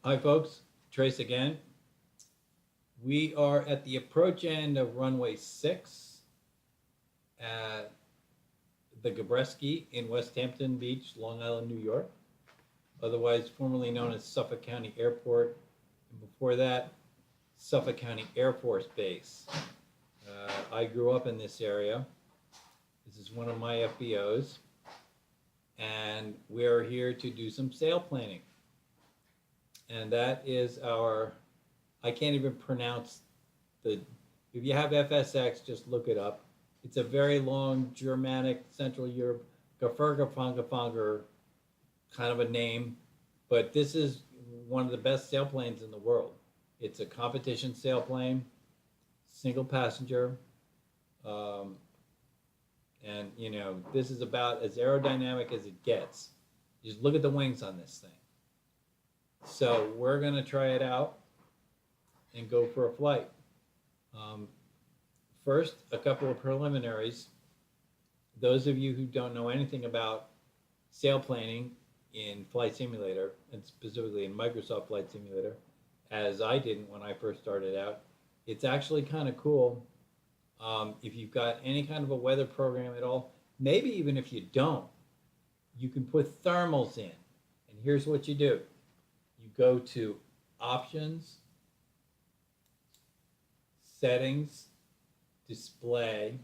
Hi folks, Trace again. We are at the approach end of runway 6 at the Gabreski in West Hampton Beach, Long Island, New York, otherwise formerly known as Suffolk County Airport, and before that, Suffolk County Air Force Base. I grew up in this area. This is one of my FBOs, and we're here to do some sail planning. And that is our, I can't even pronounce if you have FSX, just look it up. It's a very long Germanic, Central Europe, Gefurgefangefanger kind of a name, but this is one of the best sailplanes in the world. It's a competition sailplane, single passenger, and you know, this is about as aerodynamic as it gets. Just look at the wings on this thing. So we're going to try it out and go for a flight. First, a couple of preliminaries. Those of you who don't know anything about sailplaning in Flight Simulator, and specifically in Microsoft Flight Simulator, as I didn't when I first started out, it's actually kind of cool. If you've got any kind of a weather program at all, maybe even if you don't, you can put thermals in. And here's what you do. You go to Options, Settings, Display,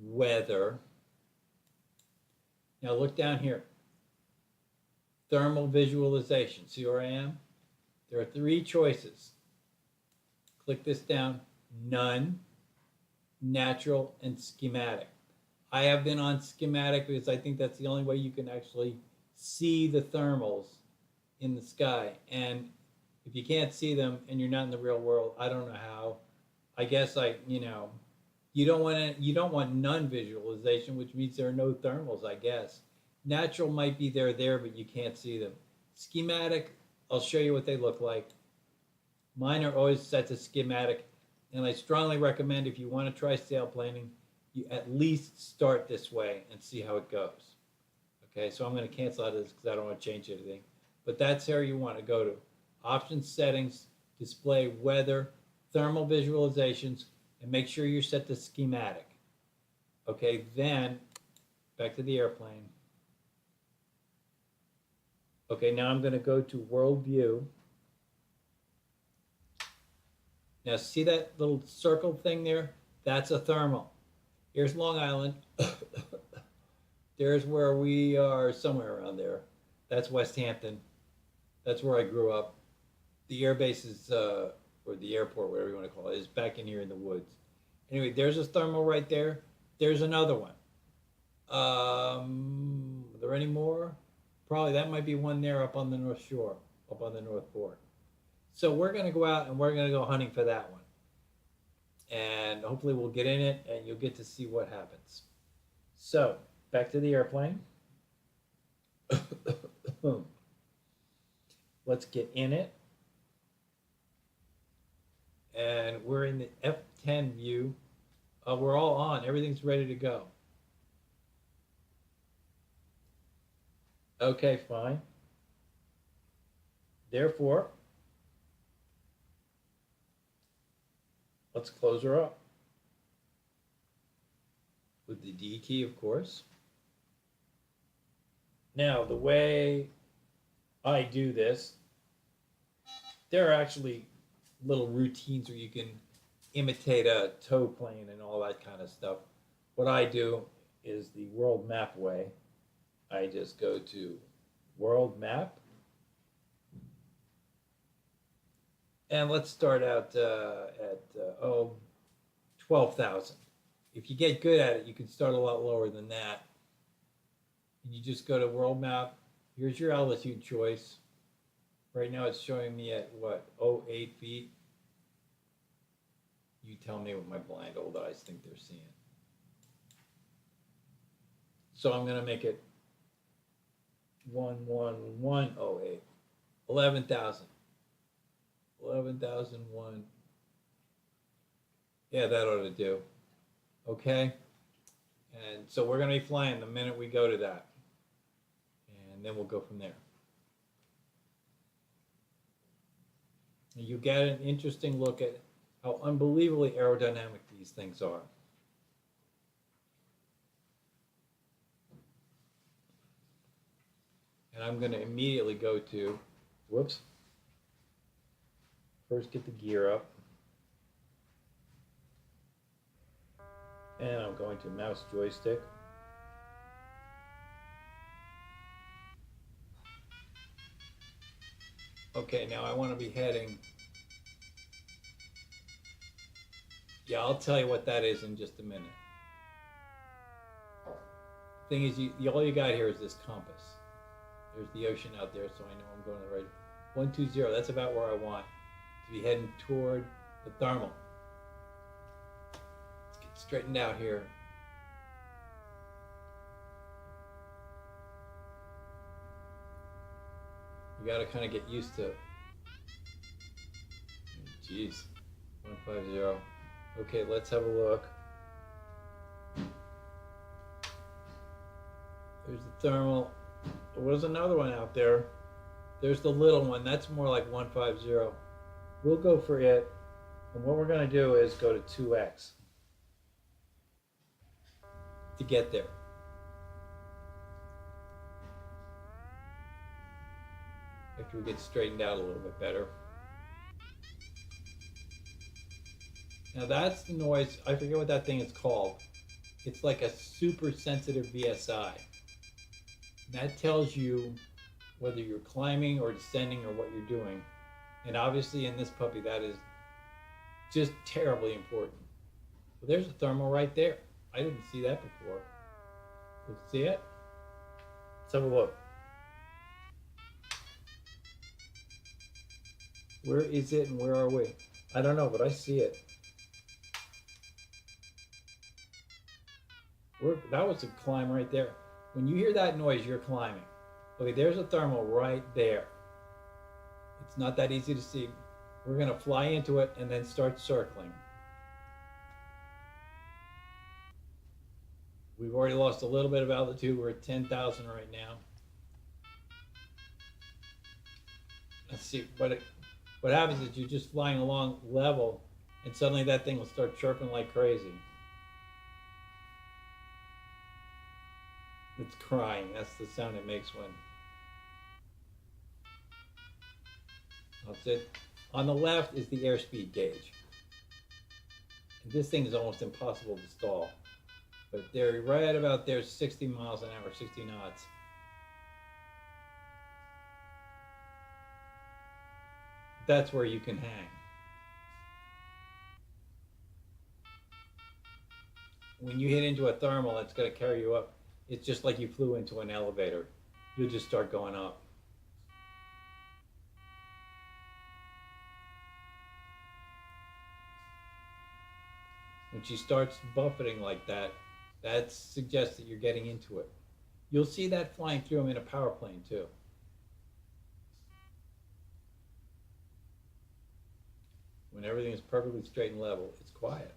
Weather. Now look down here. Thermal visualization. See where I am? There are 3 choices. Click this down. None, Natural, and Schematic. I have been on schematic because I think that's the only way you can actually see the thermals in the sky. And if you can't see them and you're not in the real world, I don't know how. I guess you don't want none visualization, which means there are no thermals, I guess. Natural might be there, but you can't see them. Schematic, I'll show you what they look like. Mine are always set to schematic, and I strongly recommend if you want to try sailplaning, you at least start this way and see how it goes. Okay, so I'm going to cancel out of this because I don't want to change anything. But that's where you want to go to. Options, Settings, Display, Weather, Thermal Visualizations, and make sure you're set to schematic. Okay, then back to the airplane. Okay, now I'm going to go to World View. Now see that little circle thing there? That's a thermal. Here's Long Island. There's where we are, somewhere around there. That's West Hampton. That's where I grew up. The air base is, or the airport, whatever you want to call it, is back in here in the woods. Anyway, there's a thermal right there. There's another one. Are there any more? Probably that might be one there up on the North Shore, up on the North Fork. So we're going to go out and we're going to go hunting for that one. And hopefully we'll get in it and you'll get to see what happens. So, back to the airplane. Let's get in it. And we're in the F10 view. We're all on. Everything's ready to go. Okay, fine. Therefore, let's close her up. With the D key, of course. Now, the way I do this, there are actually little routines where you can imitate a tow plane and all that kind of stuff. What I do is the world map way. I just go to World Map. And let's start out at 12,000. If you get good at it, you can start a lot lower than that. And you just go to World Map. Here's your altitude choice. Right now it's showing me at what, 08 feet? You tell me what my blind old eyes think they're seeing. So I'm going to make it 11108. 11,000. 11,001. Yeah, that ought to do. Okay. And so we're going to be flying the minute we go to that. And then we'll go from there. And you get an interesting look at how unbelievably aerodynamic these things are. And I'm going to immediately go to, whoops, first get the gear up. And I'm going to mouse joystick. Okay, now I want to be heading. Yeah, I'll tell you what that is in just a minute. Thing is, all you got here is this compass. There's the ocean out there, so I know I'm going to the right. 120, that's about where I want to be heading toward the thermal. Let's get straightened out here. You got to kind of get used to. Jeez, 150. Okay, let's have a look. There's the thermal. There was another one out there. There's the little one. That's more like 150. We'll go for it. And what we're going to do is go to 2x to get there. After we get straightened out a little bit better. Now that's the noise. I forget what that thing is called. It's like a super sensitive VSI. And that tells you whether you're climbing or descending or what you're doing. And obviously in this puppy, that is just terribly important. Well, there's a thermal right there. I didn't see that before. Let's see it. Let's have a look. Where is it and where are we? I don't know, but I see it. That was a climb right there. When you hear that noise, you're climbing. Okay, there's a thermal right there. It's not that easy to see. We're going to fly into it and then start circling. We've already lost a little bit of altitude. We're at 10,000 right now. Let's see. What happens is you're just flying along level and suddenly that thing will start chirping like crazy. It's crying. That's the sound it makes when. That's it. On the left is the airspeed gauge. And this thing is almost impossible to stall. But they're right about there, 60 miles an hour, 60 knots. That's where you can hang. When you hit into a thermal, it's going to carry you up. It's just like you flew into an elevator. You'll just start going up. When she starts buffeting like that, that suggests that you're getting into it. You'll see that flying through them in a power plane too. When everything is perfectly straight and level, it's quiet.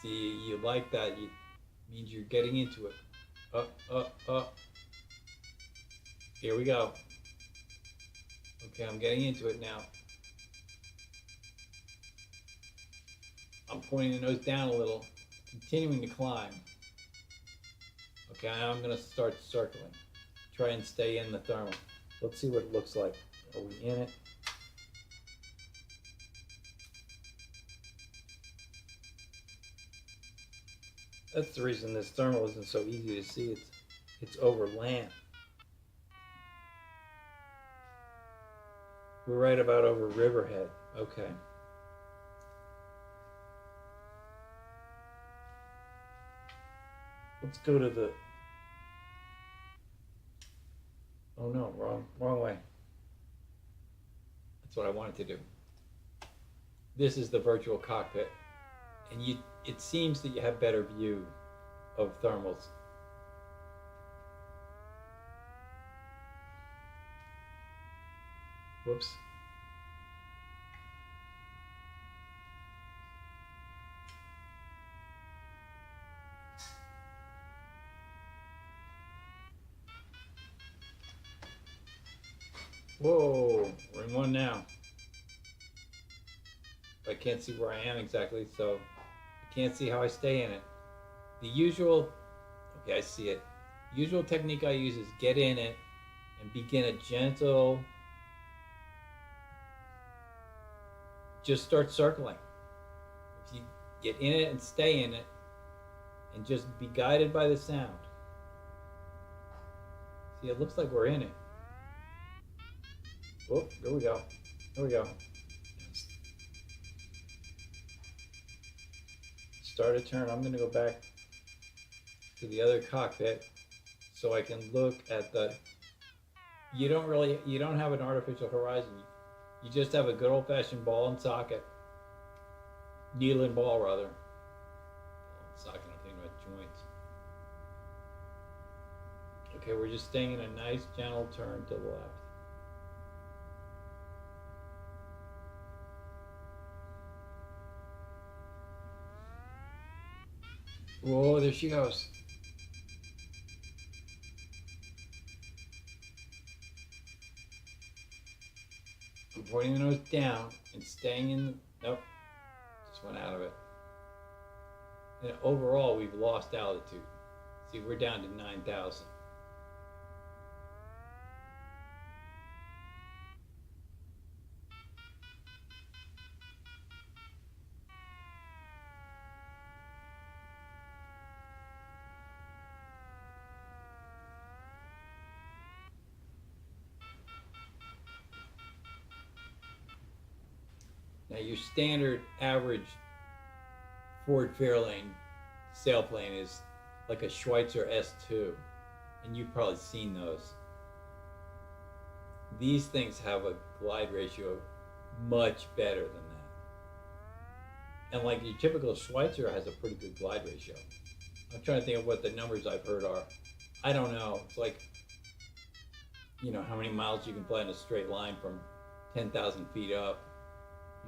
See, you like that. It means you're getting into it. Up, up, up. Here we go. Okay, I'm getting into it now. I'm pointing the nose down a little, continuing to climb. Okay, now I'm going to start circling. Try and stay in the thermal. Let's see what it looks like. Are we in it? That's the reason this thermal isn't so easy to see. It's over land. We're right about over Riverhead. Okay. Let's go to the... Oh no, wrong way. That's what I wanted to do. This is the virtual cockpit. And it seems that you have better view of thermals. Whoops. Whoa, we're in one now. I can't see where I am exactly, so I can't see how I stay in it. The usual, okay, I see it. Usual technique I use is get in it and begin a gentle, just start circling. If you get in it and stay in it and just be guided by the sound. See, it looks like we're in it. Oh, there we go. There we go. Start a turn. I'm going to go back to the other cockpit so I can look at the. You don't have an artificial horizon. You just have a good old-fashioned ball and socket. Needle and ball, rather. Ball and socket, I'm thinking about joints. Okay, we're just staying in a nice, gentle turn to the left. Whoa, there she goes. I'm pointing the nose down and staying in. Nope, just went out of it. And overall, we've lost altitude. See, we're down to 9,000. Now your standard average Ford Fairlane sailplane is like a Schweitzer S2, and you've probably seen those. These things have a glide ratio much better than that. And like your typical Schweitzer has a pretty good glide ratio. I'm trying to think of what the numbers I've heard are. I don't know. It's like, you know, how many miles you can fly in a straight line from 10,000 feet up.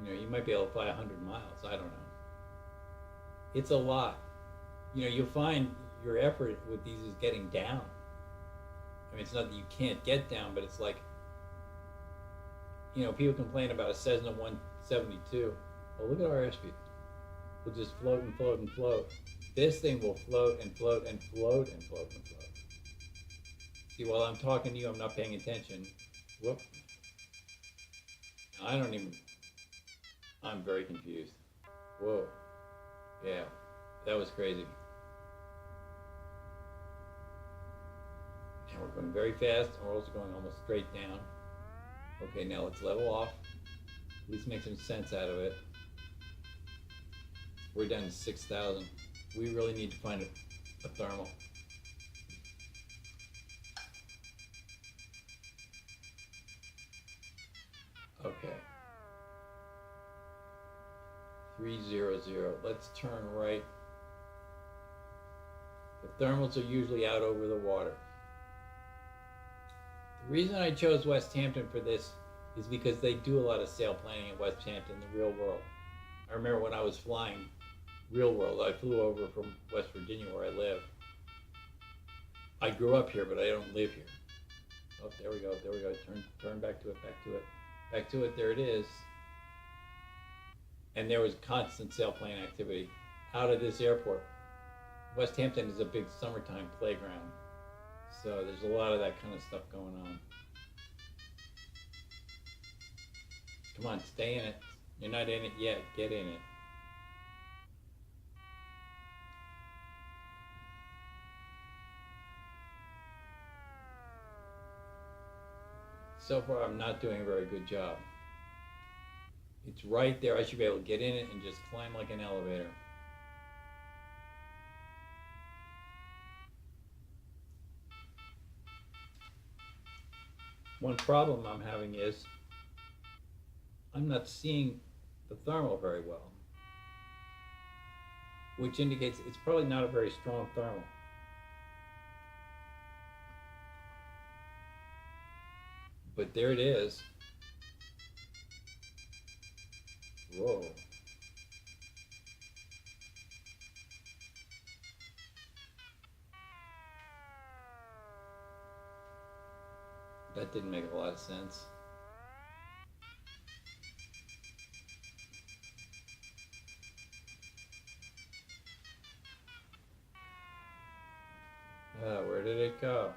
You know, you might be able to fly 100 miles. I don't know. It's a lot. You know, you'll find your effort with these is getting down. I mean, it's not that you can't get down, but it's like, you know, people complain about a Cessna 172. Well, look at our airspeed. We'll just float and float and float. This thing will float and float and float and float and float. See, while I'm talking to you, I'm not paying attention. Whoop. I'm very confused. Whoa. Yeah, that was crazy. And we're going very fast, and we're also going almost straight down. Okay, now let's level off. At least make some sense out of it. We're down to 6,000. We really need to find a thermal. Okay. 300. Let's turn right. The thermals are usually out over the water. The reason I chose West Hampton for this is because they do a lot of sailplaning in West Hampton, the real world. I remember when I was flying real world, I flew over from West Virginia where I live. I grew up here, but I don't live here. Oh, there we go, there we go. Turn back to it, back to it, back to it. There it is. And there was constant sailplane activity out of this airport. West Hampton is a big summertime playground, so there's a lot of that kind of stuff going on. Come on, stay in it. You're not in it yet. Get in it. So far, I'm not doing a very good job. It's right there. I should be able to get in it and just climb like an elevator. One problem I'm having is I'm not seeing the thermal very well, which indicates it's probably not a very strong thermal. But there it is. Whoa. That didn't make a lot of sense. Where did it go?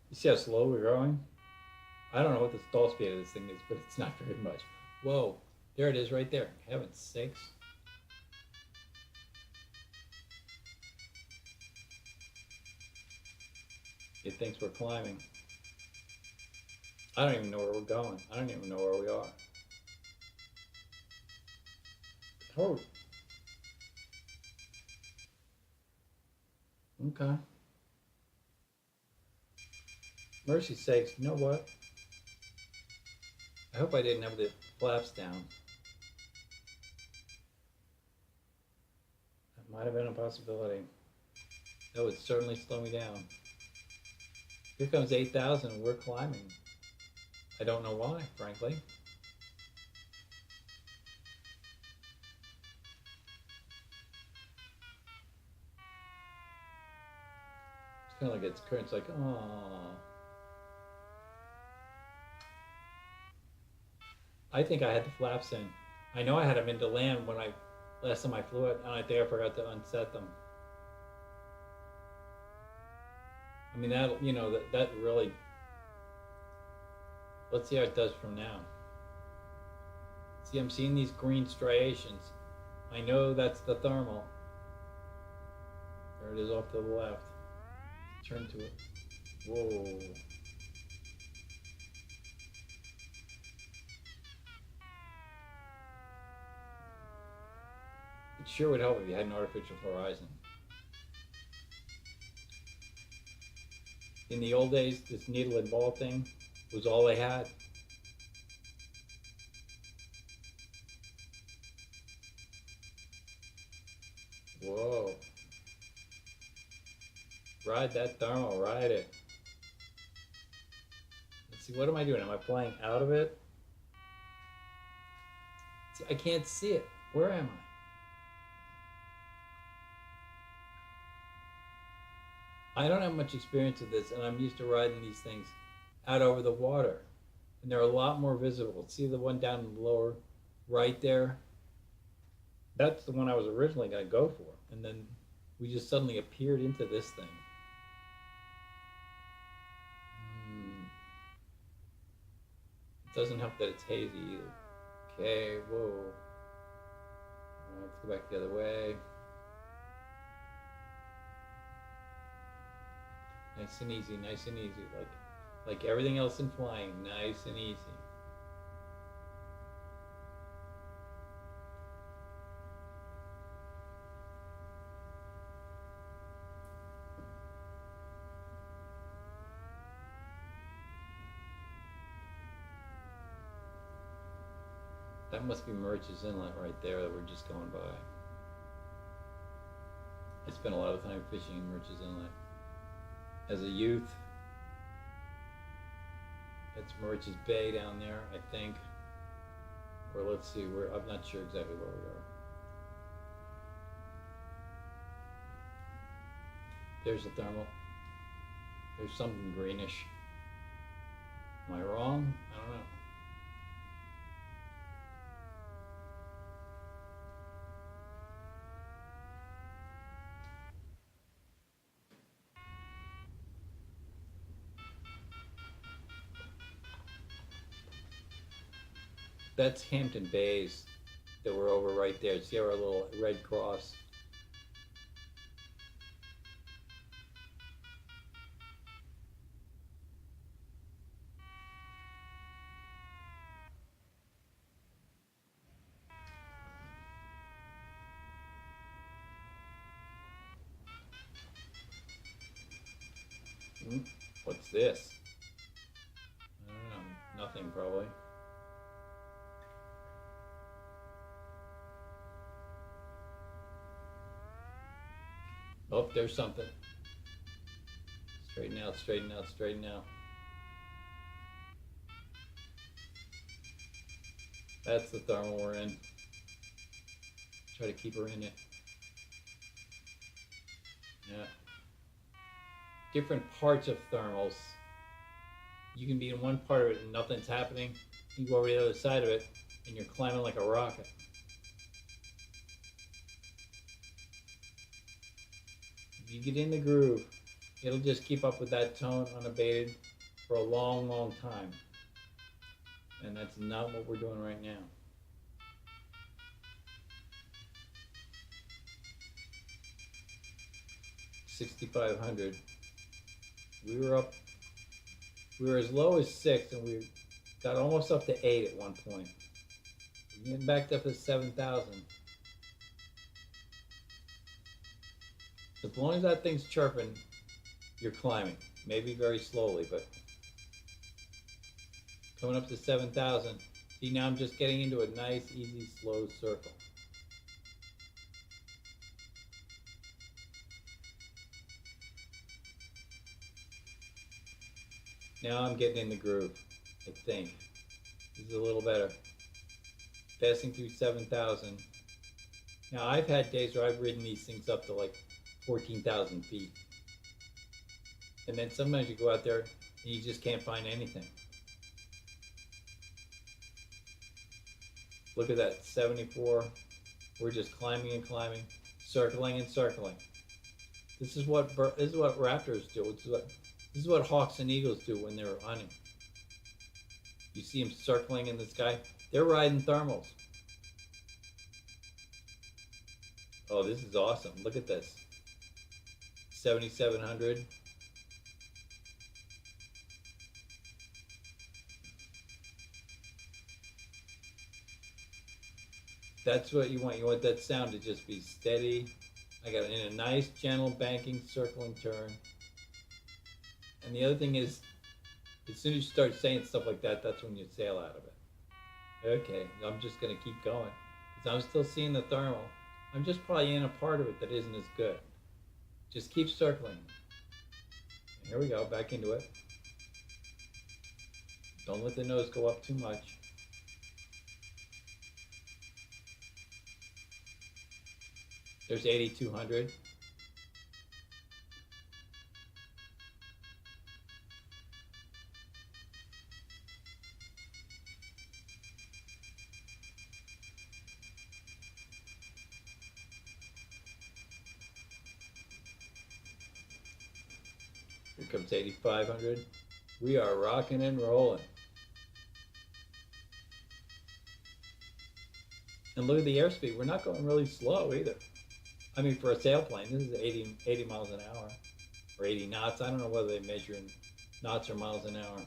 You see how slow we're going? I don't know what the stall speed of this thing is, but it's not very much. Whoa, there it is right there. Heaven's sakes. It thinks we're climbing. I don't even know where we're going. I don't even know where we are. Oh. Okay. Mercy sakes, you know what? I hope I didn't have the flaps down. That might have been a possibility. That would certainly slow me down. Here comes 8,000 and we're climbing. I don't know why, frankly. It's kind of like it's current. It's like, oh. I think I had the flaps in. I know I had them into land when last time I flew it, and I think I forgot to unset them. I mean, that, you know, that really, let's see how it does from now. See, I'm seeing these green striations. I know that's the thermal. There it is off to the left. Turn to it. Whoa. It sure would help if you had an artificial horizon. In the old days, this needle and ball thing was all they had. Whoa. Ride that thermal, ride it. Let's see, what am I doing? Am I flying out of it? See, I can't see it. Where am I? I don't have much experience with this, and I'm used to riding these things out over the water. And they're a lot more visible. See the one down in the lower right there? That's the one I was originally going to go for. And then we just suddenly appeared into this thing. It doesn't help that it's hazy either. Okay, whoa. Let's go back the other way. Nice and easy, nice and easy. Like everything else in flying, nice and easy. That must be Murch's Inlet right there that we're just going by. I spent a lot of time fishing in Murch's Inlet. As a youth, that's Murch's Bay down there, I think. Or let's see, I'm not sure exactly where we are. There's the thermal. There's something greenish. Am I wrong? I don't know. That's Hampton Bays that we're over right there. See our little red cross? What's this? Nothing probably. Oh, there's something. Straighten out, straighten out, straighten out. That's the thermal we're in. Try to keep her in it. Yeah. Different parts of thermals. You can be in one part of it and nothing's happening. You go over to the other side of it and you're climbing like a rocket. If you get in the groove, it'll just keep up with that tone unabated for a long, long time. And that's not what we're doing right now. $6,500. We were as low as 6 and we got almost up to 8 at one point. We're getting back up to 7,000. As long as that thing's chirping, you're climbing. Maybe very slowly, but coming up to 7,000. See, now I'm just getting into a nice, easy, slow circle. Now I'm getting in the groove, I think. This is a little better. Passing through 7,000. Now I've had days where I've ridden these things up to like 14,000 feet. And then sometimes you go out there and you just can't find anything. Look at that, 74. We're just climbing and climbing, circling and circling. This is what raptors do. This is what hawks and eagles do when they're hunting. You see them circling in the sky. They're riding thermals. Oh, this is awesome. Look at this. 7,700. That's what you want. You want that sound to just be steady. I got it in a nice, gentle, banking, circling turn. And the other thing is, as soon as you start saying stuff like that, that's when you sail out of it. Okay, I'm just going to keep going. Because I'm still seeing the thermal. I'm just probably in a part of it that isn't as good. Just keep circling. And here we go, back into it. Don't let the nose go up too much. There's 8,200. Here comes 8,500. We are rocking and rolling. And look at the airspeed. We're not going really slow either. I mean, for a sailplane, this is 80 miles an hour, or 80 knots. I don't know whether they measure in knots or miles an hour.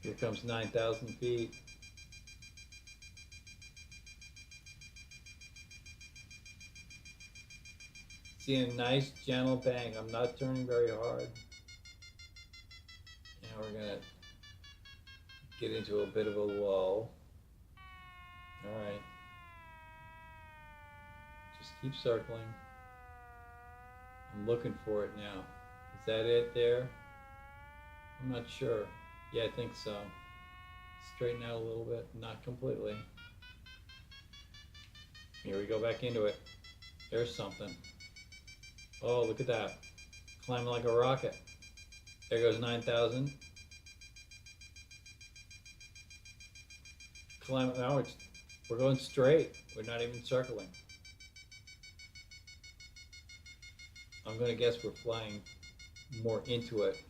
Here comes 9,000 feet. See a nice gentle bang. I'm not turning very hard. Now we're gonna get into a bit of a lull. All right. Just keep circling. I'm looking for it now. Is that it there? I'm not sure. Yeah, I think so. Straighten out a little bit, not completely. Here we go back into it. There's something. Oh, look at that. Climbing like a rocket. There goes 9,000. Climb, now we're going straight. We're not even circling. I'm gonna guess we're flying more into it.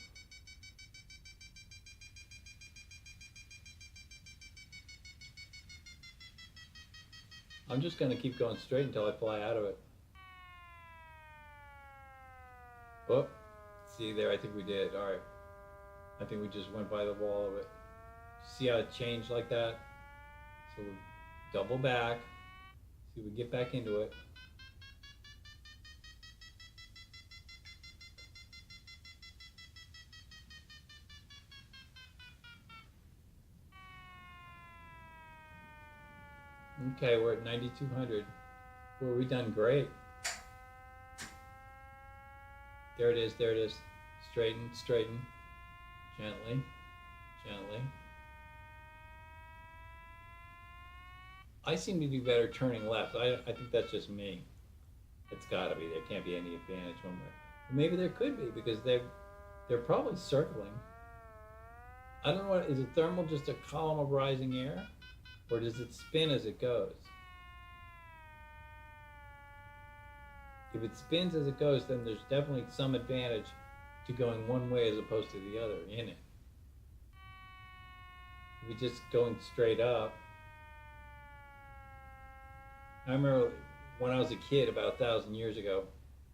I'm just gonna keep going straight until I fly out of it. Oh, see there, I think we did. All right. I think we just went by the wall of it. See how it changed like that? So we double back. See if we get back into it. Okay, we're at 9,200. Well, we've done great. There it is, there it is. Straighten, straighten. Gently, gently. I seem to do better turning left. I think that's just me. It's gotta be. There can't be any advantage one way. Or maybe there could be because they're probably circling. I don't know what, is a thermal just a column of rising air? Or does it spin as it goes? If it spins as it goes, then there's definitely some advantage to going one way as opposed to the other in it. If you're just going straight up. I remember when I was a kid about 1,000 years ago,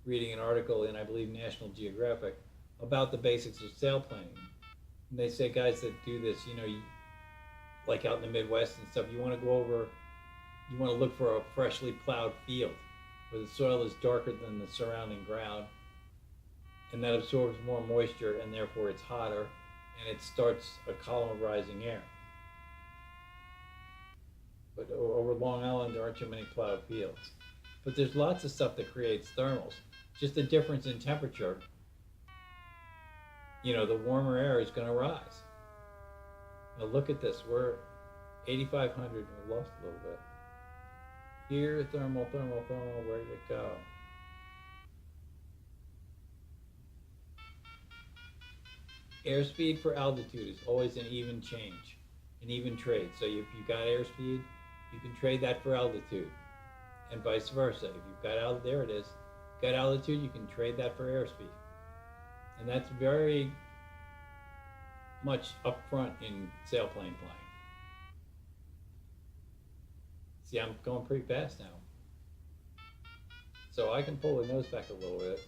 reading an article in, I believe, National Geographic about the basics of sailplaning. And they say guys that do this, like out in the Midwest and stuff, you want to go over, you want to look for a freshly plowed field where the soil is darker than the surrounding ground, and that absorbs more moisture, and therefore it's hotter, and it starts a column of rising air. But over Long Island, there aren't too many plowed fields. But there's lots of stuff that creates thermals. Just the difference in temperature, the warmer air is going to rise. Now look at this. We're 8,500. We lost a little bit. Here, thermal, thermal, thermal. Where did it go? Airspeed for altitude is always an even change, an even trade. So if you've got airspeed, you can trade that for altitude, and vice versa. If you've got there it is, got altitude, you can trade that for airspeed, and that's very much upfront in sailplane flying. See, I'm going pretty fast now, so I can pull the nose back a little bit.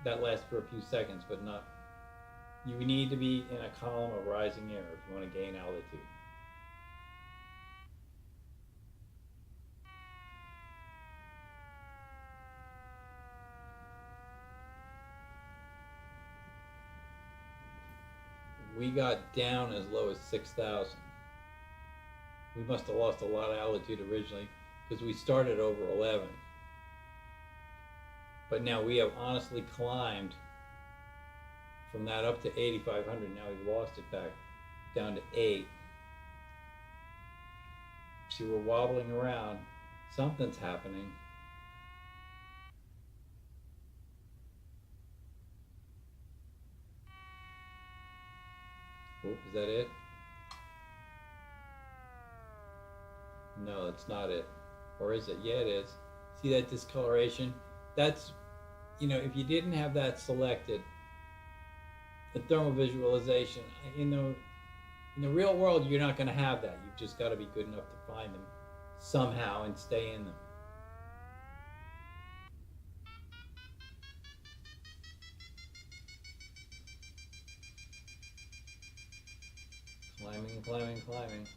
That lasts for a few seconds, but not. You need to be in a column of rising air if you want to gain altitude. We got down as low as 6,000. We must have lost a lot of altitude originally because we started over 11. But now we have honestly climbed from that up to 8,500. Now we've lost it back down to 8. See, we're wobbling around. Something's happening. Oh, is that it? No, that's not it. Or is it? Yeah, it is. See that discoloration? That's, if you didn't have that selected, the thermal visualization, in the real world, you're not going to have that. You've just got to be good enough to find them somehow and stay in them. Climbing, climbing, climbing.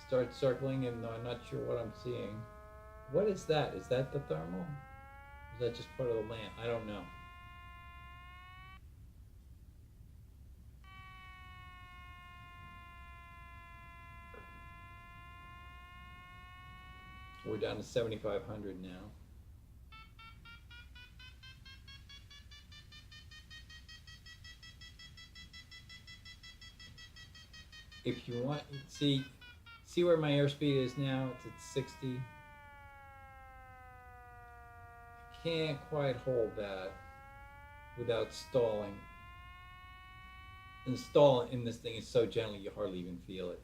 Start circling, and I'm not sure what I'm seeing. What is that? Is that the thermal? Is that just part of the land? I don't know. We're down to 7,500 now. If you want, see where my airspeed is now? It's at 60. I can't quite hold that without stalling. And stall in this thing is so gentle you hardly even feel it.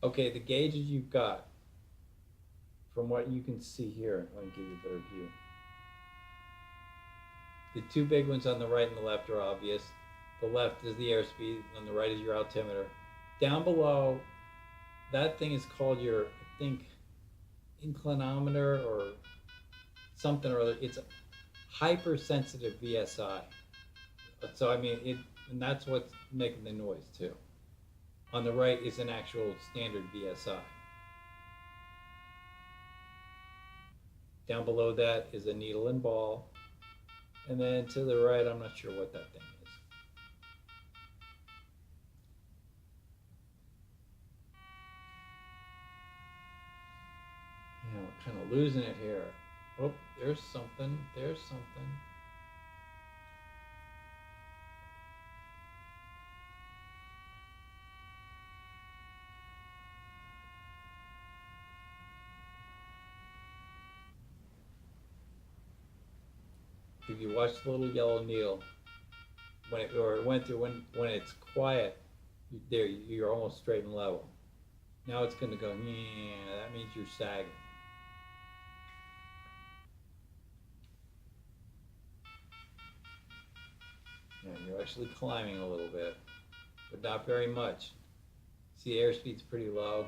Okay, the gauges you've got, from what you can see here, I'll give you a better view. The two big ones on the right and the left are obvious. The left is the airspeed, and the right is your altimeter. Down below, that thing is called your, I think, inclinometer or something or other. It's a hypersensitive VSI. So, and that's what's making the noise too. On the right is an actual standard VSI. Down below that is a needle and ball. And then to the right, I'm not sure what that thing is. Yeah, we're kind of losing it here. Oh, there's something. There's something. If you watch the little yellow needle, when it went through when it's quiet, you're almost straight and level. Now it's going to go, yeah, that means you're sagging. Yeah, you're actually climbing a little bit, but not very much. See, airspeed's pretty low.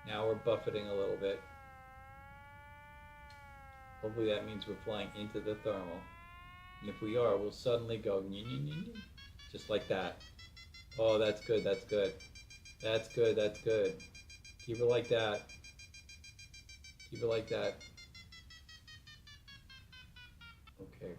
Now we're buffeting a little bit. Hopefully that means we're flying into the thermal. And if we are, we'll suddenly go just like that. Oh, that's good, that's good. That's good, that's good. Keep it like that. Keep it like that. Okay.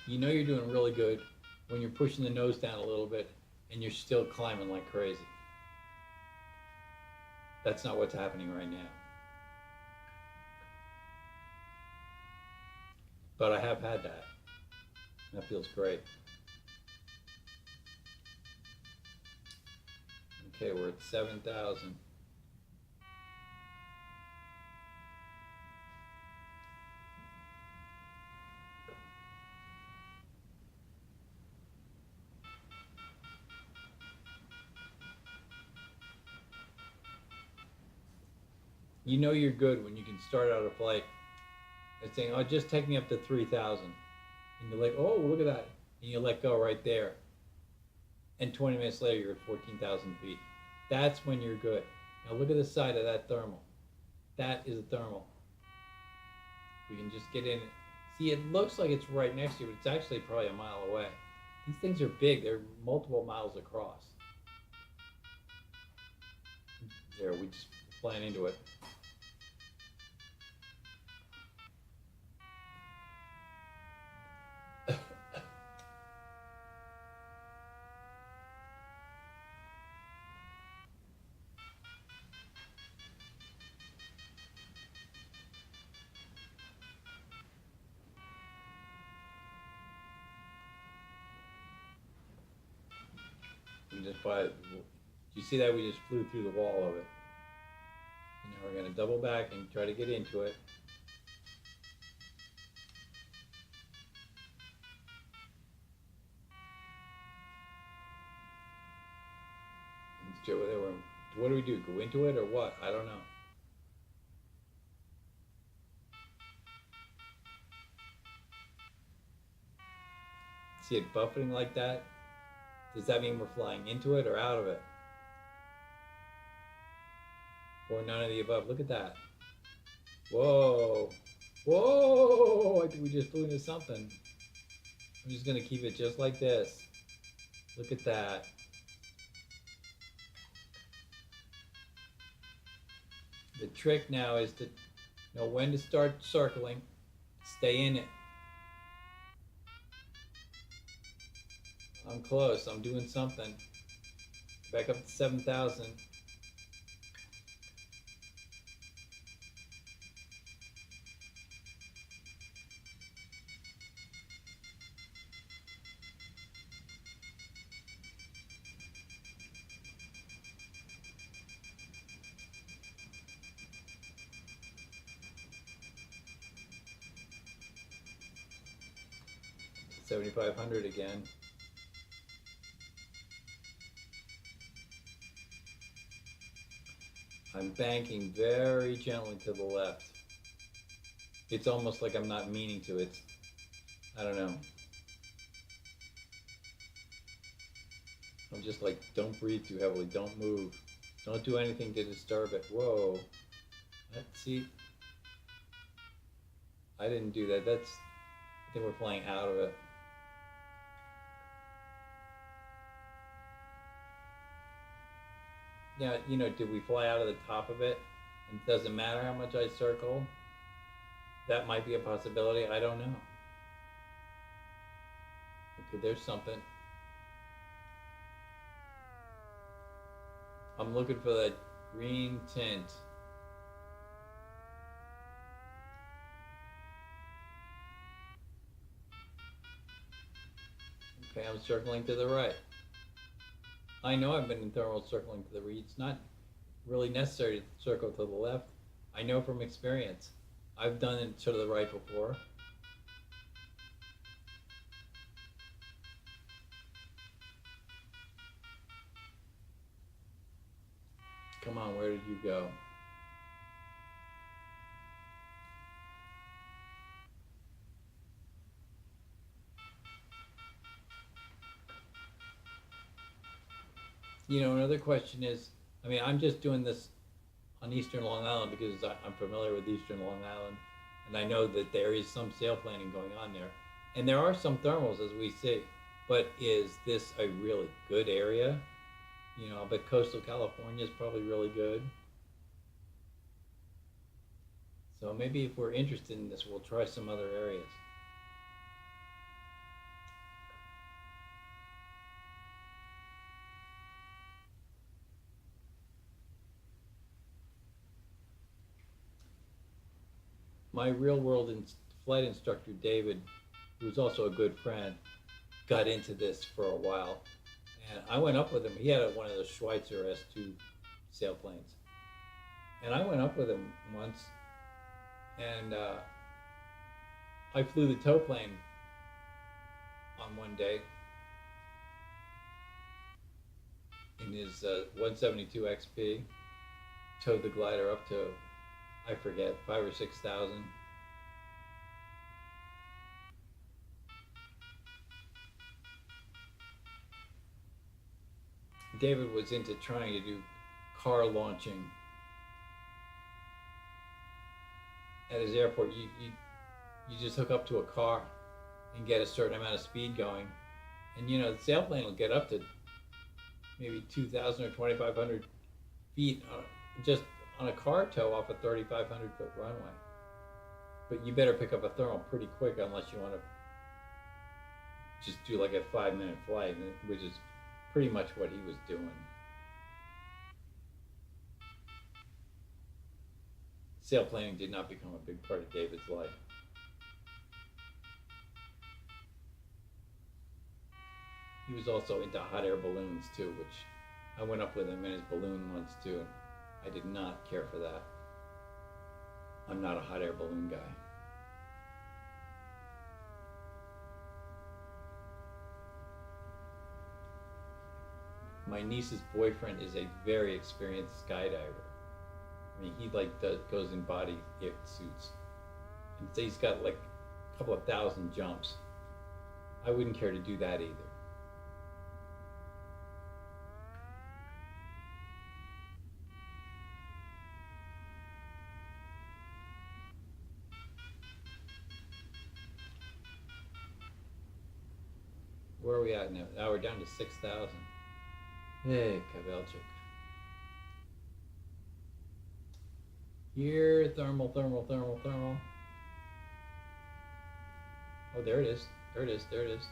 You know you're doing really good when you're pushing the nose down a little bit and you're still climbing like crazy. That's not what's happening right now. But I have had that. That feels great. Okay, we're at 7,000. You know you're good when you can start out a flight and saying, oh, just take me up to 3,000. And you're like, oh, look at that. And you let go right there. And 20 minutes later, you're at 14,000 feet. That's when you're good. Now look at the side of that thermal. That is a thermal. We can just get in. See, it looks like it's right next to you, but it's actually probably a mile away. These things are big. They're multiple miles across. There, we just flying into it. We just fly. You see that? We just flew through the wall of it. And now we're going to double back and try to get into it. What do we do? Go into it or what? I don't know. See it buffeting like that? Does that mean we're flying into it or out of it? Or none of the above? Look at that. Whoa. Whoa! I think we just flew into something. I'm just going to keep it just like this. Look at that. The trick now is to know when to start circling, stay in it. I'm close, I'm doing something. Back up to 7,000. $7,500 again. I'm banking very gently to the left. It's almost like I'm not meaning to. I don't know. I'm just like, don't breathe too heavily, don't move, don't do anything to disturb it. Whoa. See, I didn't do that. I think we're playing out of it. Now, did we fly out of the top of it? And it doesn't matter how much I circle. That might be a possibility. I don't know. Okay, there's something. I'm looking for that green tint. Okay, I'm circling to the right. I know I've been in thermal circling to the right. It's not really necessary to circle to the left. I know from experience. I've done it to the right before. Come on, where did you go? Another question is, I'm just doing this on Eastern Long Island because I'm familiar with Eastern Long Island, and I know that there is some sailplaning going on there. And there are some thermals, as we see, but is this a really good area? But coastal California is probably really good. So maybe if we're interested in this, we'll try some other areas. My real world flight instructor, David, who's also a good friend, got into this for a while. And I went up with him. He had one of those Schweitzer S2 sailplanes. And I went up with him once, and I flew the tow plane on one day in his 172 XP, towed the glider up to, I forget, 5,000 or 6,000. David was into trying to do car launching at his airport. You just hook up to a car and get a certain amount of speed going, and the sailplane will get up to maybe 2,000 or 2,500 feet just on a car tow off a 3,500 foot runway. But you better pick up a thermal pretty quick unless you want to just do like a 5-minute flight, which is pretty much what he was doing. Sailplaning did not become a big part of David's life. He was also into hot air balloons too, which I went up with him in his balloon once too, and I did not care for that. I'm not a hot air balloon guy. My niece's boyfriend is a very experienced skydiver. He goes in body suits, and so he's got like a couple of thousand jumps. I wouldn't care to do that either. Where are we at now? Now we're down to 6,000. Hey, Kavelchik. Here, thermal, thermal, thermal, thermal. Oh, there it is. There it is. There it is.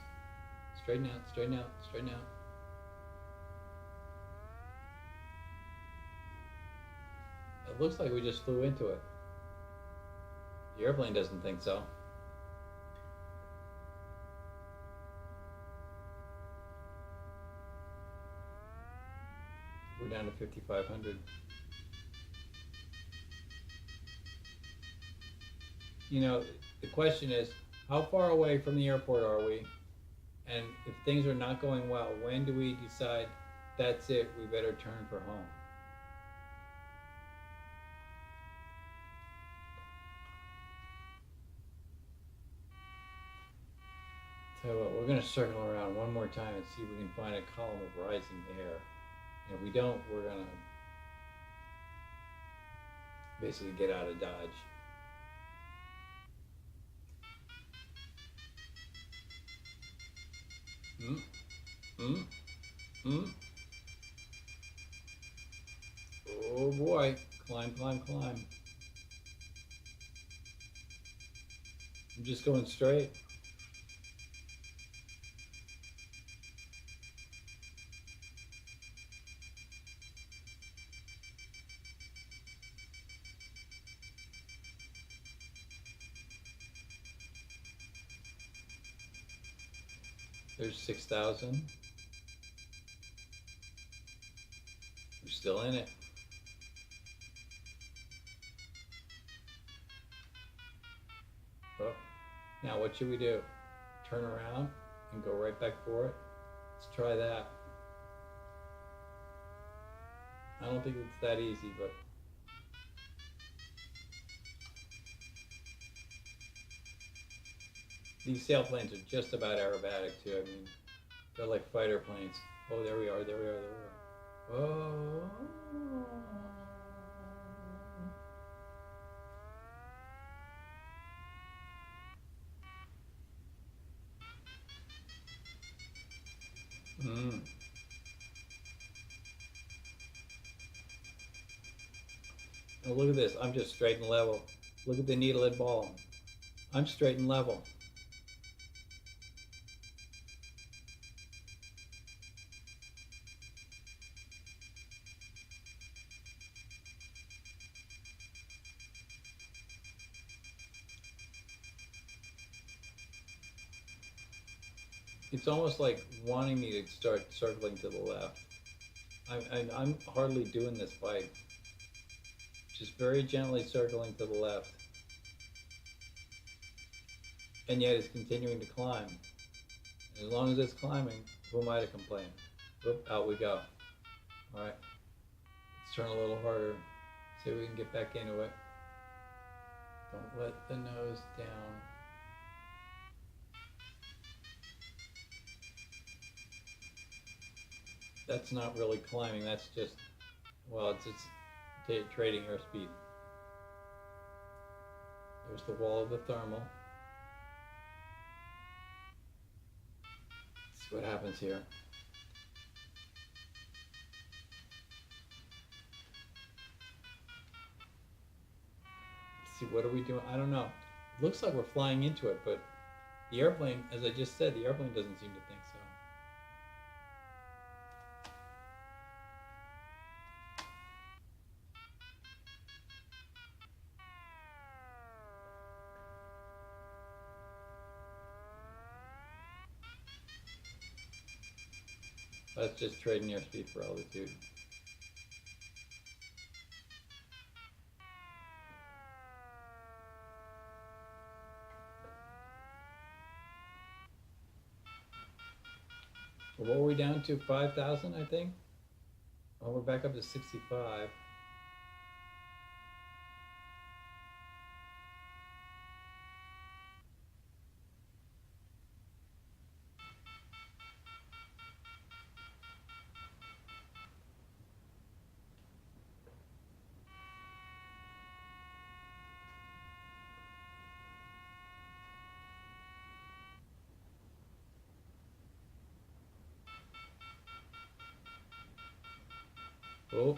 Straighten out, straighten out, straighten out. It looks like we just flew into it. The airplane doesn't think so. We're down to 5,500. The question is, how far away from the airport are we? And if things are not going well, when do we decide that's it, we better turn for home? Tell you what, we're going to circle around one more time and see if we can find a column of rising air. And if we don't, we're going to basically get out of Dodge. Oh boy, climb, climb, climb. I'm just going straight. There's 6,000. We're still in it. Oh, now what should we do? Turn around and go right back for it? Let's try that. I don't think it's that easy, but these sailplanes are just about aerobatic too. I mean, they're like fighter planes. Oh, there we are, there we are, there we are. Oh. Oh, look at this. I'm just straight and level. Look at the needle and ball. I'm straight and level. It's almost like wanting me to start circling to the left. I'm hardly doing this bike. Just very gently circling to the left. And yet it's continuing to climb. And as long as it's climbing, who am I to complain? Whoop, out we go. All right, let's turn a little harder. See if we can get back into it. Don't let the nose down. That's not really climbing, that's just, well, it's trading airspeed. There's the wall of the thermal. Let's see what happens here. Let's see, what are we doing? I don't know. It looks like we're flying into it, but the airplane, as I just said, the airplane doesn't seem to think so. That's just trading airspeed for altitude. What were we down to? 5,000, I think? Oh, we're back up to 65. Oh.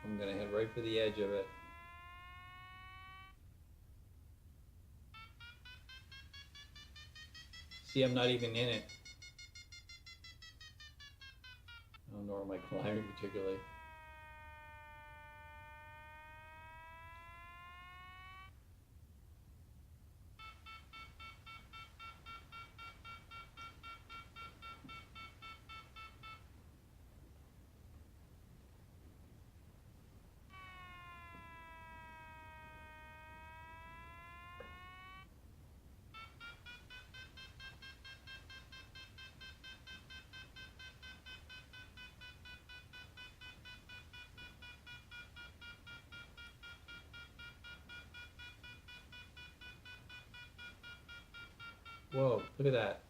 I'm gonna head right for the edge of it. See, I'm not even in it. Oh, nor am I climbing particularly. Whoa, look at that.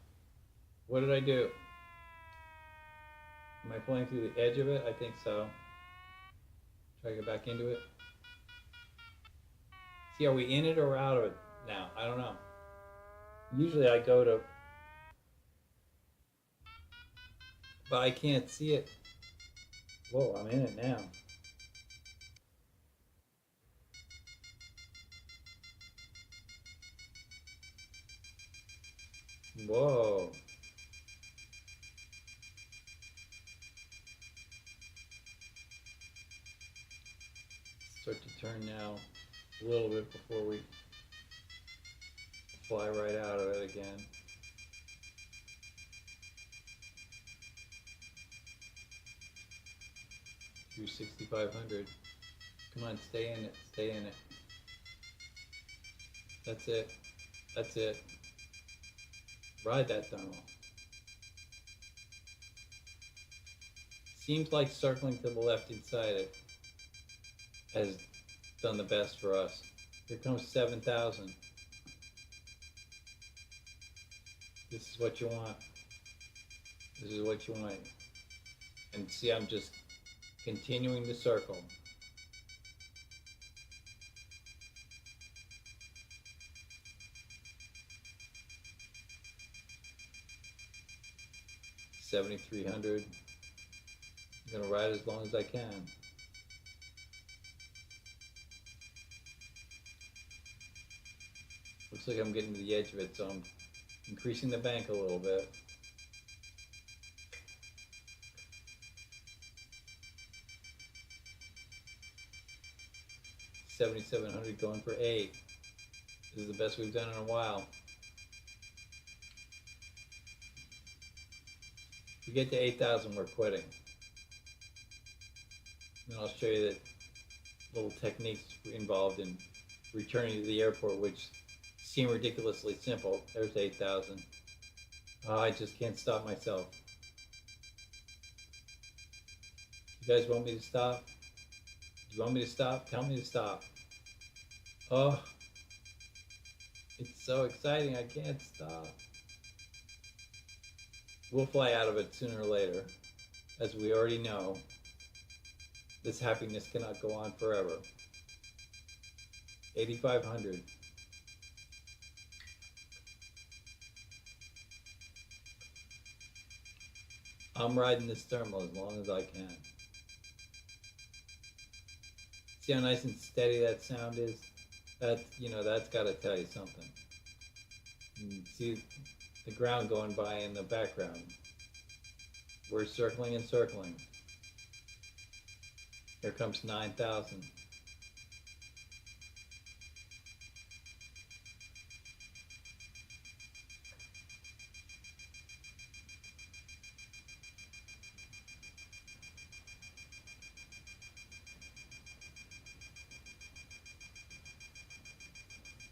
What did I do? Am I pulling through the edge of it? I think so. Try to get back into it. See, are we in it or out of it now? I don't know. Usually I go to, but I can't see it. Whoa, I'm in it now. Whoa. Start to turn now a little bit before we fly right out of it again. Through 6,500. Come on, stay in it, stay in it. That's it, that's it. Ride that thermal. Seems like circling to the left inside it has done the best for us. Here comes 7,000. This is what you want. This is what you want. And see, I'm just continuing to circle. $7,300. I'm gonna ride as long as I can. Looks like I'm getting to the edge of it, so I'm increasing the bank a little bit. $7,700 going for 8. This is the best we've done in a while. If we get to 8,000, we're quitting. And I'll show you the little techniques involved in returning to the airport, which seem ridiculously simple. There's 8,000. Oh, I just can't stop myself. You guys want me to stop? Do you want me to stop? Tell me to stop. Oh, it's so exciting. I can't stop. We'll fly out of it sooner or later. As we already know, this happiness cannot go on forever. 8,500. I'm riding this thermal as long as I can. See how nice and steady that sound is? That's, you know, that's got to tell you something. And see the ground going by in the background. We're circling and circling. Here comes 9,000.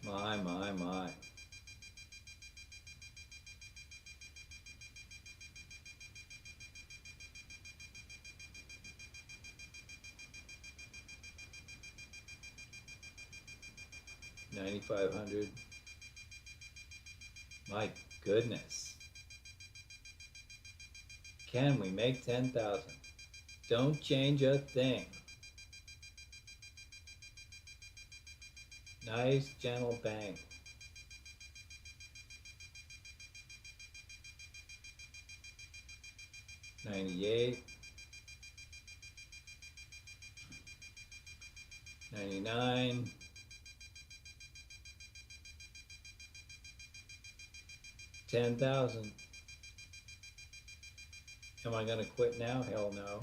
My. 9,500. My goodness. Can we make 10,000? Don't change a thing. Nice, gentle bang. $98. 99. 10,000. Am I going to quit now? Hell no.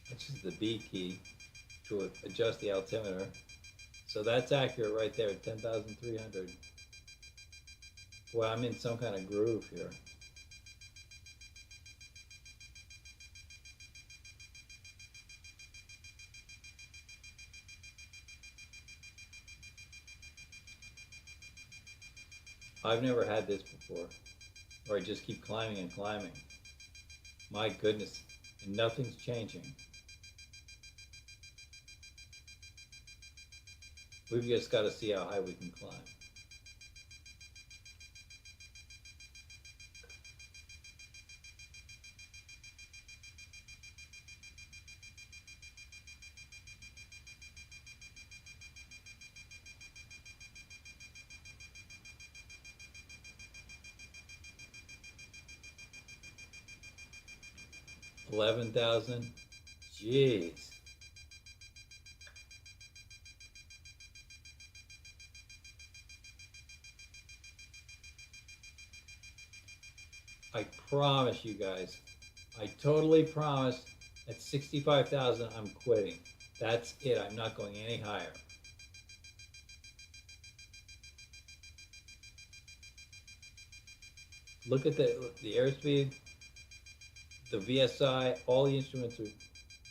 That's just the B key to adjust the altimeter. So that's accurate right there, 10,300. Boy, I'm in some kind of groove here. I've never had this before, where I just keep climbing and climbing. My goodness, and nothing's changing. We've just got to see how high we can climb. $11,000. Jeez. I promise you guys, I totally promise at 65,000 I'm quitting. That's it. I'm not going any higher. Look at the airspeed, the VSI, all the instruments are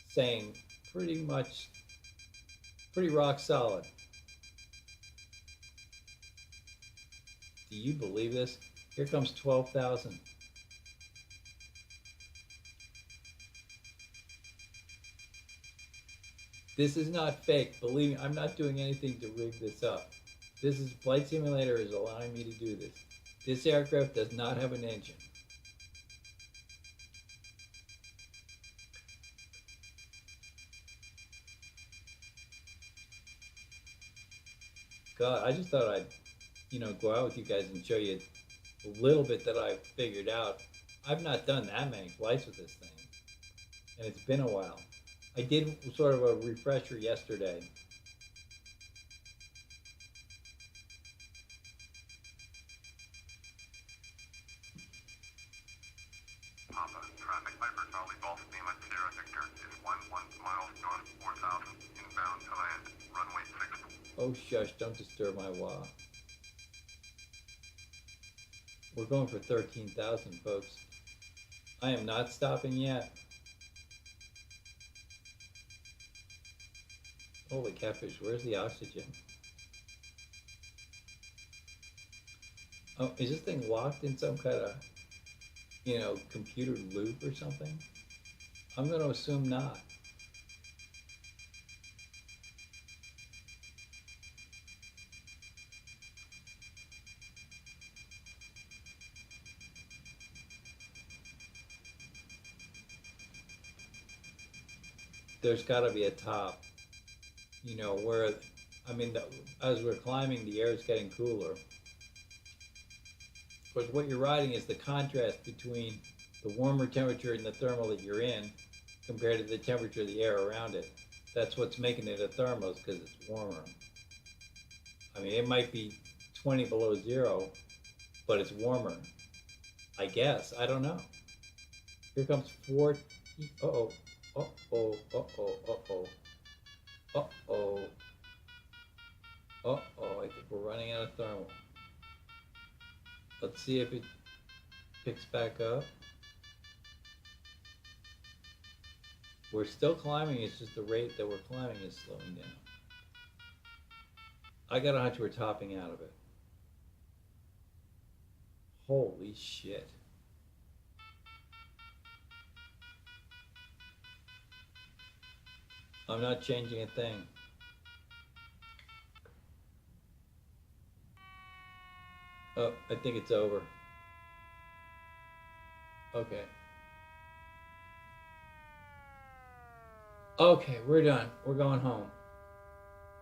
saying pretty rock solid. Do you believe this? Here comes 12,000. This is not fake. Believe me, I'm not doing anything to rig this up. This is Flight Simulator is allowing me to do this. This aircraft does not have an engine. God, I just thought I'd, go out with you guys and show you a little bit that I figured out. I've not done that many flights with this thing, and it's been a while. I did sort of a refresher yesterday. Papa, traffic Piper Charlie Golf Lima Sierra Victor is 11 miles north, 4,000, inbound to land, runway 6. Oh shush, don't disturb my wah. We're going for 13,000, folks. I am not stopping yet. Holy catfish, where's the oxygen? Oh, is this thing locked in some kind of, computer loop or something? I'm going to assume not. There's got to be a top. Where, as we're climbing, the air is getting cooler. Of course, what you're riding is the contrast between the warmer temperature in the thermal that you're in compared to the temperature of the air around it. That's what's making it a thermos, because it's warmer. It might be 20 below zero, but it's warmer. I guess. I don't know. Here comes 40. Uh-oh. Uh-oh. Uh-oh. Uh-oh. Uh-oh. Uh-oh, I think we're running out of thermal. Let's see if it picks back up. We're still climbing, it's just the rate that we're climbing is slowing down. I got a hunch we're topping out of it. Holy shit. I'm not changing a thing. Oh, I think it's over. Okay. Okay, we're done. We're going home.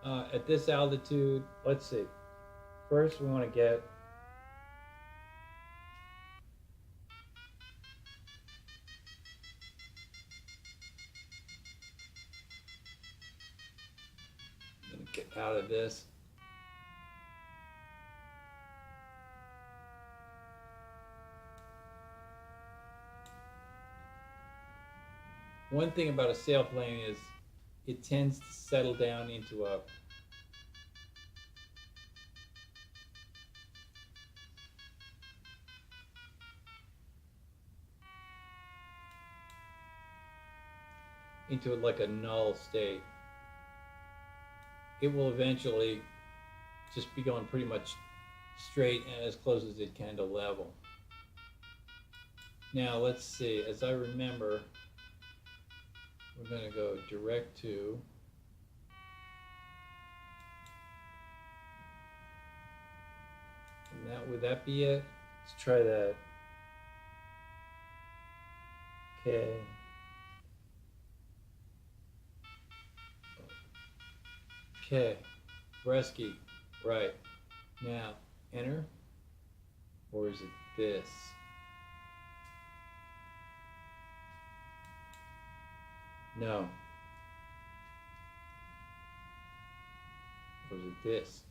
At this altitude, let's see. First, we want to get out of this. One thing about a sailplane is it tends to settle down into like a null state. It will eventually just be going pretty much straight and as close as it can to level. Now let's see, as I remember, we're going to go direct to would that be it? Let's try that. Okay. Okay. Bresky. Right. Now, enter. Or is it this? No. Or is it this?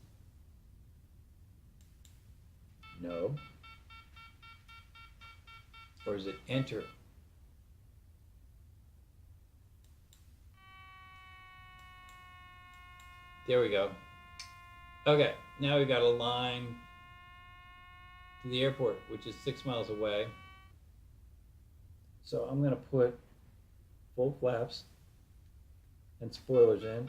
No. Or is it enter? There we go. Okay, now we got a line to the airport, which is 6 miles away. So I'm gonna put full flaps and spoilers in.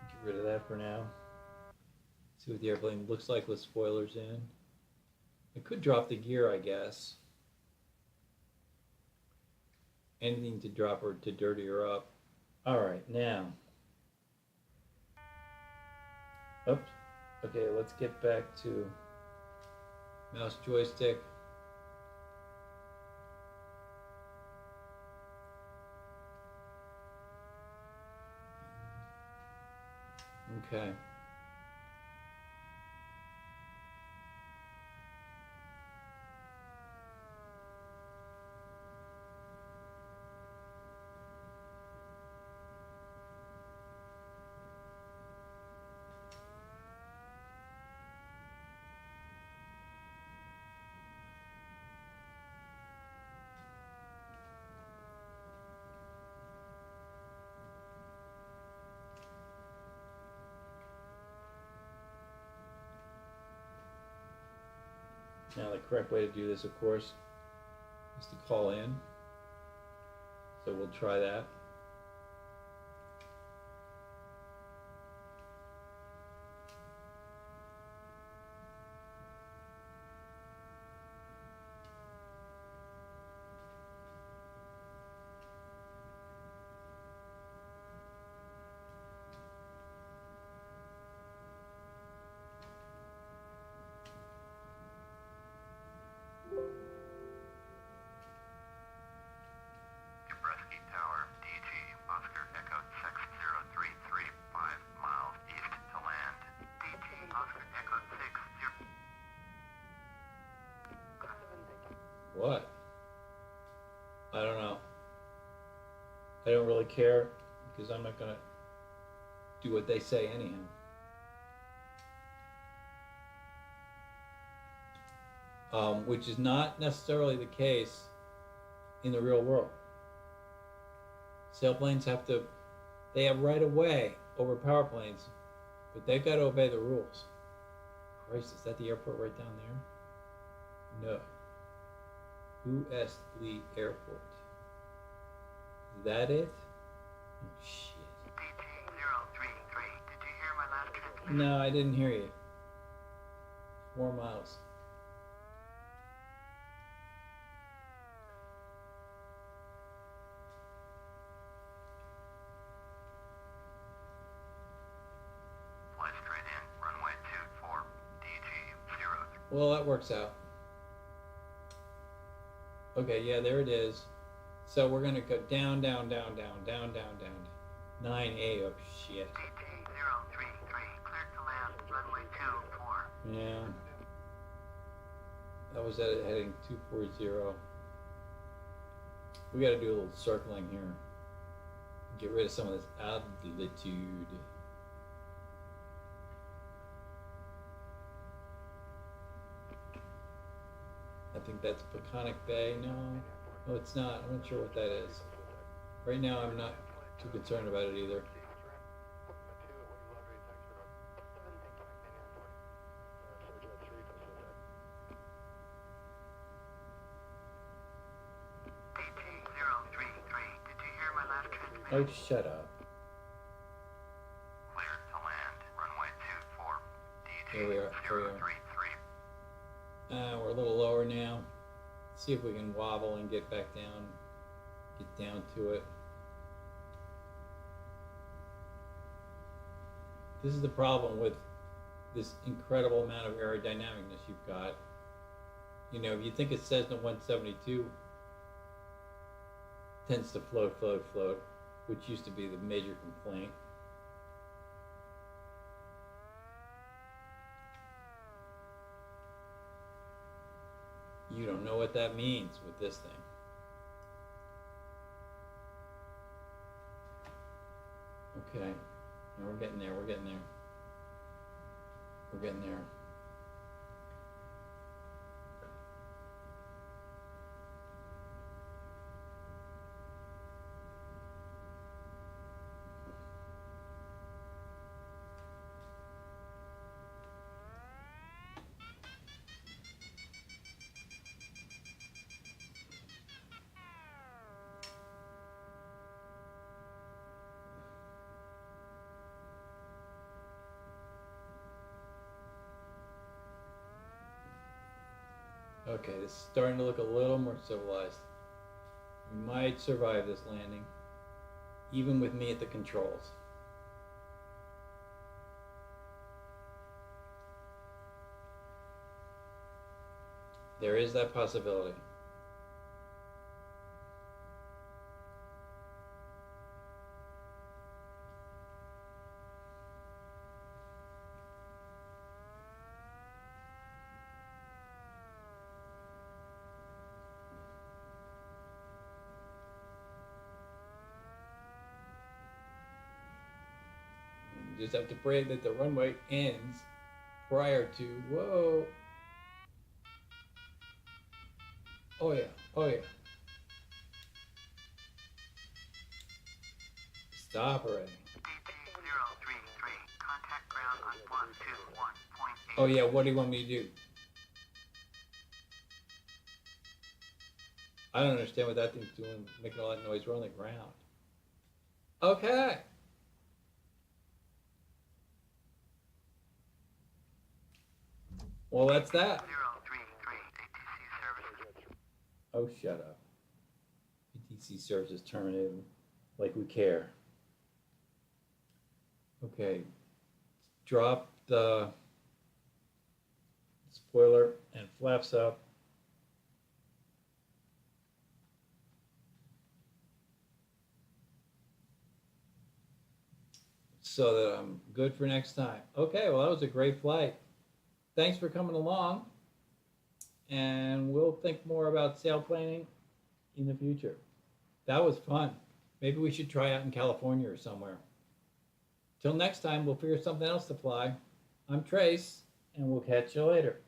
Get rid of that for now. See what the airplane looks like with spoilers in. I could drop the gear, I guess. Anything to drop or to dirty her up. All right, now. Oops. Okay, let's get back to mouse joystick. Okay. Now the correct way to do this, of course, is to call in. So we'll try that. Bresky Tower, DG, Oscar Echo 60335 miles east to land. DG, Oscar Echo 60. What? I don't know. I don't really care because I'm not gonna do what they say anyhow. Which is not necessarily the case in the real world. Sailplanes they have right of way over power planes, but they've got to obey the rules. Christ, is that the airport right down there? No. Who est Lee Airport? Is that it? Oh, shit. DG-033, did you hear my last transmission? No, I didn't hear you. 4 miles. Fly straight in, runway 24, DG-03. Well, that works out. Okay, yeah, there it is. So we're gonna go down, down, down, down, down, down, down. 9A, oh shit. DG-033, cleared to land, runway 24. Yeah. That was at heading 240. We gotta do a little circling here. Get rid of some of this altitude. I think that's Peconic Bay. No, it's not. I'm not sure what that is. Right now, I'm not too concerned about it either. DG-033, did you hear my last transmission? Oh, shut up. Cleared to land, runway 24, Here we are. Here we are. DG-033. We're a little lower now. See if we can wobble and get back down. Get down to it. This is the problem with this incredible amount of aerodynamicness you've got. You know, if you think it says the 172 tends to float, which used to be the major complaint. You don't know what that means with this thing. Okay, now we're getting there, we're getting there. We're getting there. Okay, this is starting to look a little more civilized. We might survive this landing, even with me at the controls. There is that possibility. You just have to pray that the runway ends prior to, whoa. Oh yeah, oh yeah. Stop already. DG-8033, contact ground on 121.8. Oh yeah, what do you want me to do? I don't understand what that thing's doing, making all that noise. We're on the ground. Okay. Well, that's that. 033, ATC services. Oh, shut up. ATC services terminated. Like we care. Okay. Drop the spoiler and flaps up. So that I'm good for next time. Okay, well, that was a great flight. Thanks for coming along. And we'll think more about sailplaning in the future. That was fun. Maybe we should try out in California or somewhere. Till next time, we'll figure something else to fly. I'm Trace, and we'll catch you later.